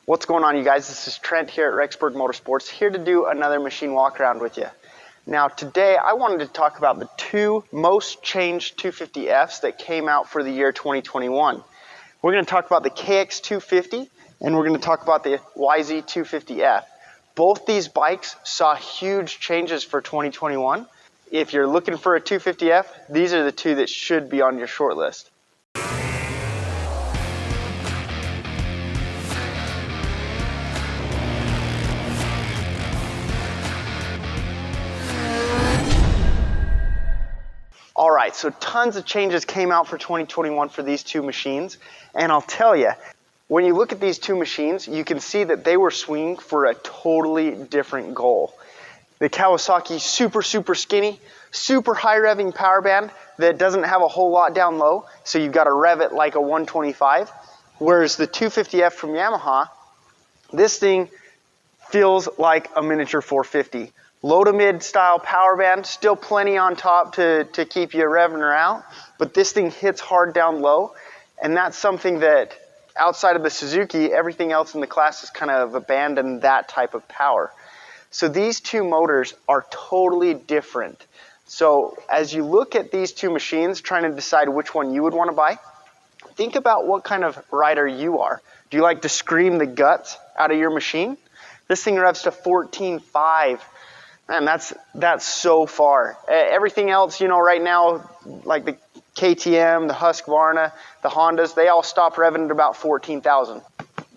What's going on, you guys? This is Trent here at Rexburg Motorsports, here to do another machine walk around with you. Now today I wanted to talk about the two most changed 250Fs that came out for the year 2021. We're going to talk about the KX250 and we're going to talk about the YZ250F. Both these bikes saw huge changes for 2021. If you're looking for a 250F, these are the two that should be on your short list. All right, so tons of changes came out for 2021 for these two machines, and I'll tell you, when you look at these two machines, you can see that they were swinging for a totally different goal. The Kawasaki super skinny, super high revving power band that doesn't have a whole lot down low, so you've got to rev it like a 125, whereas the 250F from Yamaha, this thing feels like a miniature 450. Low to mid style power band, still plenty on top to keep you revving her out, but this thing hits hard down low, and that's something that outside of the Suzuki, everything else in the class has kind of abandoned that type of power. So these two motors are totally different. So as you look at these two machines, trying to decide which one you would want to buy, think about what kind of rider you are. Do you like to scream the guts out of your machine? This thing revs to 14.5. Man, that's so far. Everything else, you know, right now, like the KTM, the Husqvarna, the Hondas, they all stop revving at about 14,000.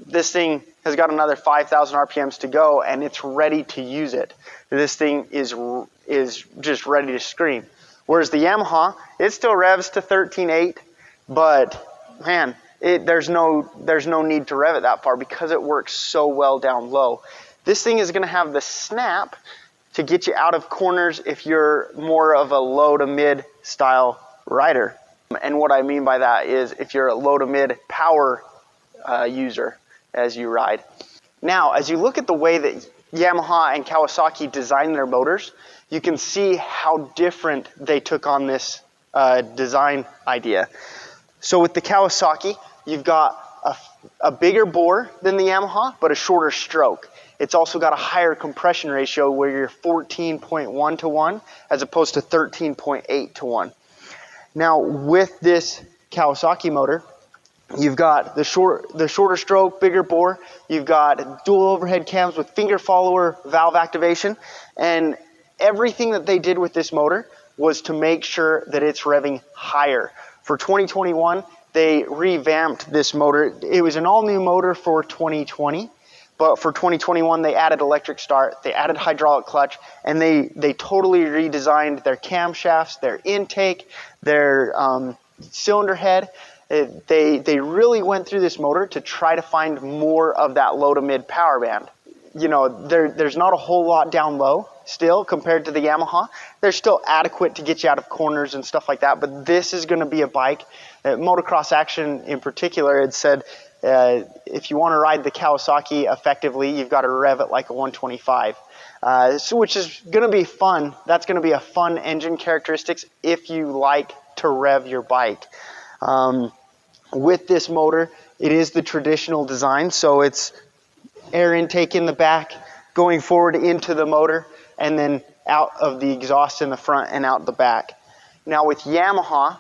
This thing has got another 5,000 RPMs to go, and it's ready to use it. This thing is just ready to scream. Whereas the Yamaha, it still revs to 13.8, but man, there's no need to rev it that far because it works so well down low. This thing is going to have the snap to get you out of corners if you're more of a low to mid style rider. And what I mean by that is if you're a low to mid power user as you ride. Now, as you look at the way that Yamaha and Kawasaki design their motors, you can see how different they took on this design idea. So with the Kawasaki, you've got a bigger bore than the Yamaha, but a shorter stroke. It's also got a higher compression ratio where you're 14.1 to 1 as opposed to 13.8 to 1. Now with this Kawasaki motor, you've got the shorter stroke, bigger bore, you've got dual overhead cams with finger follower valve activation, and everything that they did with this motor was to make sure that it's revving higher. For 2021, they revamped this motor. It was an all-new motor for 2020. But for 2021, they added electric start, they added hydraulic clutch, and they totally redesigned their camshafts, their intake, their cylinder head. They really went through this motor to try to find more of that low to mid power band. You know, there's not a whole lot down low still compared to the Yamaha. They're still adequate to get you out of corners and stuff like that, but this is going to be a bike that Motocross Action in particular had said, if you want to ride the Kawasaki effectively, you've got to rev it like a 125, which is going to be fun. That's going to be a fun engine characteristics if you like to rev your bike. With this motor, it is the traditional design, so it's air intake in the back, going forward into the motor, and then out of the exhaust in the front and out the back. Now with Yamaha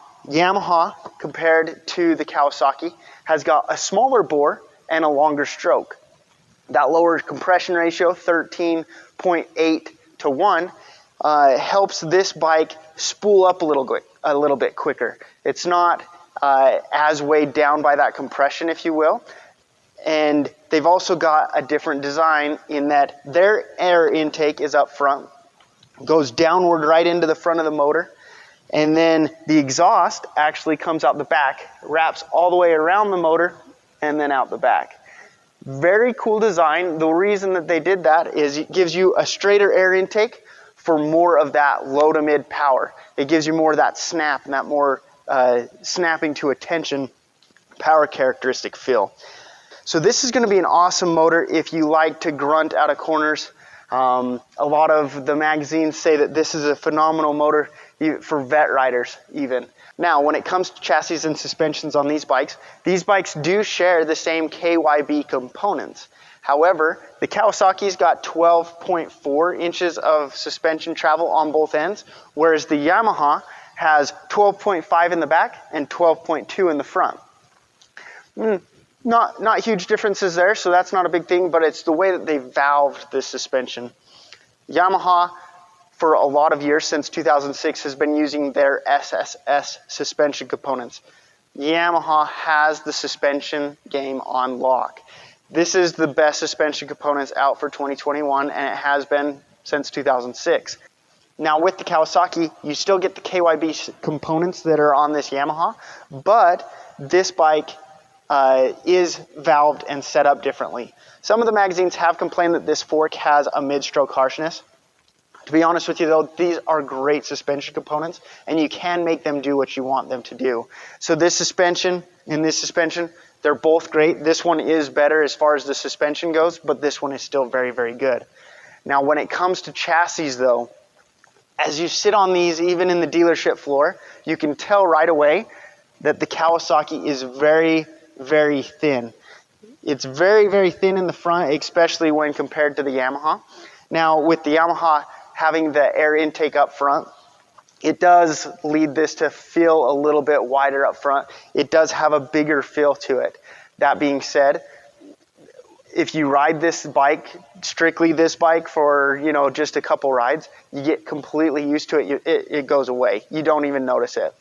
compared to the Kawasaki has got a smaller bore and a longer stroke. That lower compression ratio, 13.8 to 1, helps this bike spool up a little bit quicker. It's not as weighed down by that compression, if you will. And they've also got a different design in that their air intake is up front, goes downward right into the front of the motor, and then the exhaust actually comes out the back, wraps all the way around the motor, and then out the back. Very cool design. The reason that they did that is it gives you a straighter air intake for more of that low to mid power. It gives you more of that snap and that more snapping to attention power characteristic feel. So this is going to be an awesome motor if you like to grunt out of corners. A lot of the magazines say that this is a phenomenal motor for vet riders even. Now, when it comes to chassis and suspensions on these bikes do share the same KYB components. However, the Kawasaki's got 12.4 inches of suspension travel on both ends, whereas the Yamaha has 12.5 in the back and 12.2 in the front. Not huge differences there, so that's not a big thing, but it's the way that they valved the suspension. Yamaha, for a lot of years, since 2006, has been using their SSS suspension components. Yamaha has the suspension game on lock. This is the best suspension components out for 2021, and it has been since 2006. Now with the Kawasaki, you still get the KYB components that are on this Yamaha, but this bike is valved and set up differently. Some of the magazines have complained that this fork has a mid-stroke harshness. To be honest with you though, these are great suspension components, and you can make them do what you want them to do. So this suspension and this suspension, they're both great. This one is better as far as the suspension goes, but this one is still very, very good. Now when it comes to chassis though, as you sit on these, even in the dealership floor, you can tell right away that the Kawasaki is very, very thin. It's very, very thin in the front, especially when compared to the Yamaha. Now with the Yamaha having the air intake up front, it does lead this to feel a little bit wider up front. It does have a bigger feel to it. That being said, if you ride this bike, strictly this bike for, you know, just a couple rides, you get completely used to it. It goes away. You don't even notice it.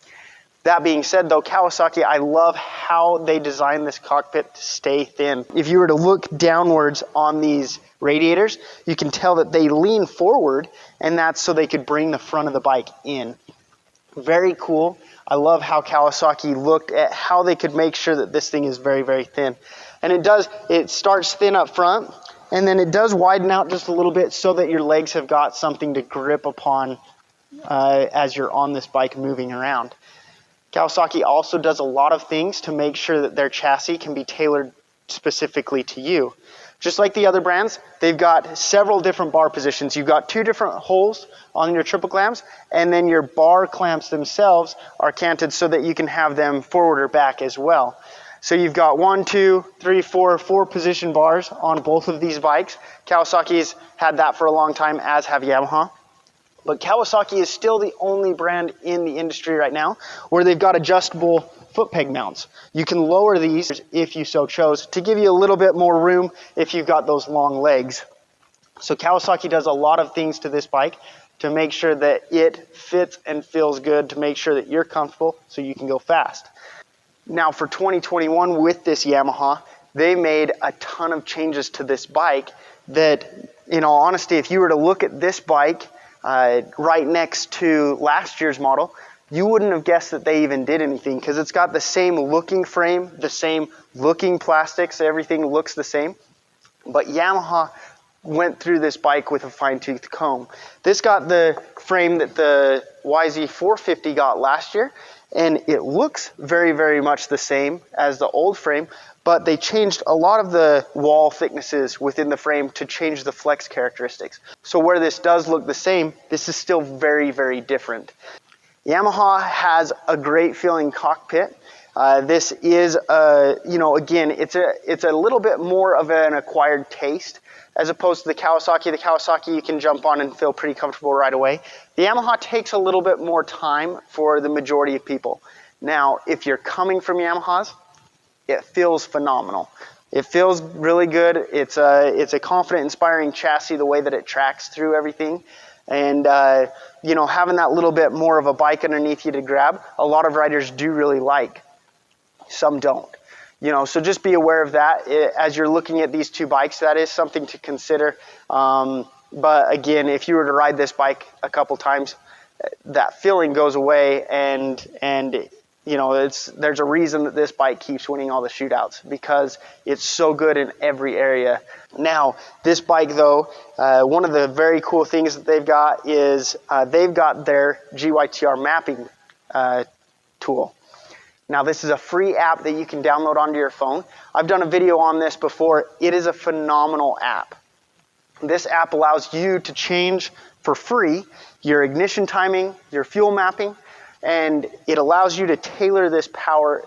That being said though, Kawasaki, I love how they designed this cockpit to stay thin. If you were to look downwards on these radiators, you can tell that they lean forward, and that's so they could bring the front of the bike in. Very cool. I love how Kawasaki looked at how they could make sure that this thing is very, very thin. And it starts thin up front, and then it does widen out just a little bit so that your legs have got something to grip upon as you're on this bike moving around. Kawasaki also does a lot of things to make sure that their chassis can be tailored specifically to you. Just like the other brands, they've got several different bar positions. You've got 2 different holes on your triple clamps, and then your bar clamps themselves are canted so that you can have them forward or back as well. So you've got 1, 2, 3, 4 position bars on both of these bikes. Kawasaki's had that for a long time, as have Yamaha. But Kawasaki is still the only brand in the industry right now where they've got adjustable foot peg mounts. You can lower these if you so chose to give you a little bit more room if you've got those long legs. So Kawasaki does a lot of things to this bike to make sure that it fits and feels good, to make sure that you're comfortable so you can go fast. Now for 2021 with this Yamaha, they made a ton of changes to this bike that, in all honesty, if you were to look at this bike right next to last year's model, you wouldn't have guessed that they even did anything, because it's got the same looking frame, the same looking plastics, everything looks the same. But Yamaha went through this bike with a fine-tooth comb. This got the frame that the YZ250 got last year, and it looks very, very much the same as the old frame, but they changed a lot of the wall thicknesses within the frame to change the flex characteristics. So where this does look the same, this is still very, very different. Yamaha has a great feeling cockpit. This is, again, it's a little bit more of an acquired taste as opposed to the Kawasaki. The Kawasaki you can jump on and feel pretty comfortable right away. The Yamaha takes a little bit more time for the majority of people. Now, if you're coming from Yamahas, it feels phenomenal. It feels really good. It's a confident, inspiring chassis, the way that it tracks through everything. And, having that little bit more of a bike underneath you to grab, a lot of riders do really like. Some don't. So just be aware of that. As you're looking at these two bikes, that is something to consider. But again, if you were to ride this bike a couple times, that feeling goes away, and there's a reason that this bike keeps winning all the shootouts, because it's so good in every area. Now, this bike though, one of the very cool things that they've got is they've got their GYTR mapping tool. Now, this is a free app that you can download onto your phone. I've done a video on this before. It is a phenomenal app. This app allows you to change for free your ignition timing, your fuel mapping, and it allows you to tailor this power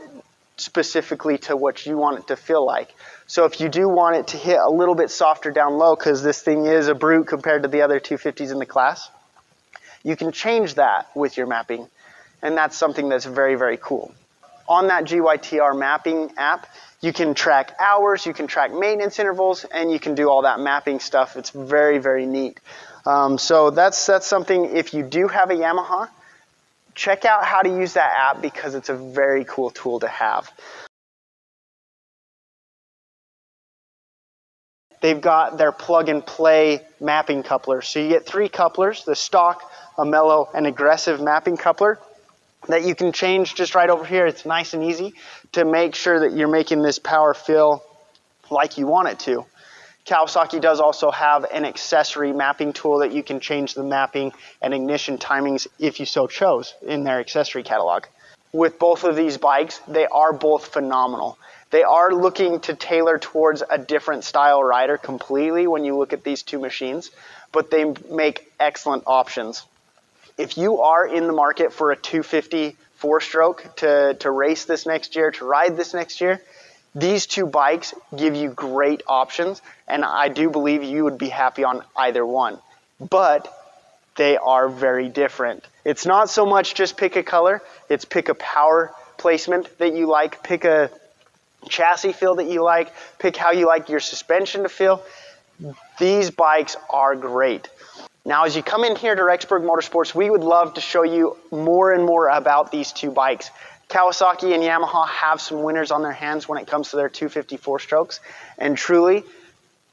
specifically to what you want it to feel like. So if you do want it to hit a little bit softer down low, because this thing is a brute compared to the other 250s in the class, you can change that with your mapping, and that's something that's very, very cool. On that GYTR mapping app, you can track hours, you can track maintenance intervals, and you can do all that mapping stuff. It's very, very neat. So that's something, if you do have a Yamaha, check out how to use that app because it's a very cool tool to have. They've got their plug-and-play mapping couplers. So you get 3 couplers, the stock, a mellow, and aggressive mapping coupler that you can change just right over here. It's nice and easy to make sure that you're making this power feel like you want it to. Kawasaki does also have an accessory mapping tool that you can change the mapping and ignition timings if you so chose in their accessory catalog. With both of these bikes, they are both phenomenal. They are looking to tailor towards a different style rider completely when you look at these two machines, but they make excellent options. If you are in the market for a 250 4-stroke to race this next year, to ride this next year, these two bikes give you great options, and I do believe you would be happy on either one. But they are very different. It's not so much just pick a color, it's pick a power placement that you like, pick a chassis feel that you like, pick how you like your suspension to feel. These bikes are great. Now, as you come in here to Rexburg Motorsports, we would love to show you more and more about these two bikes. Kawasaki and Yamaha have some winners on their hands when it comes to their 250 4-strokes. And truly,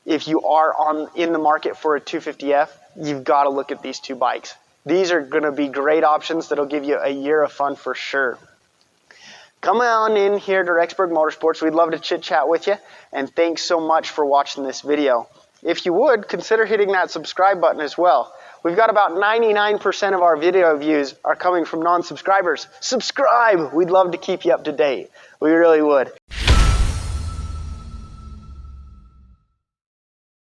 if you are in the market for a 250F, you've got to look at these two bikes. These are going to be great options that'll give you a year of fun for sure. Come on in here to Rexburg Motorsports. We'd love to chit chat with you. And thanks so much for watching this video. If you would, consider hitting that subscribe button as well. We've got about 99% of our video views are coming from non-subscribers. Subscribe! We'd love to keep you up to date. We really would.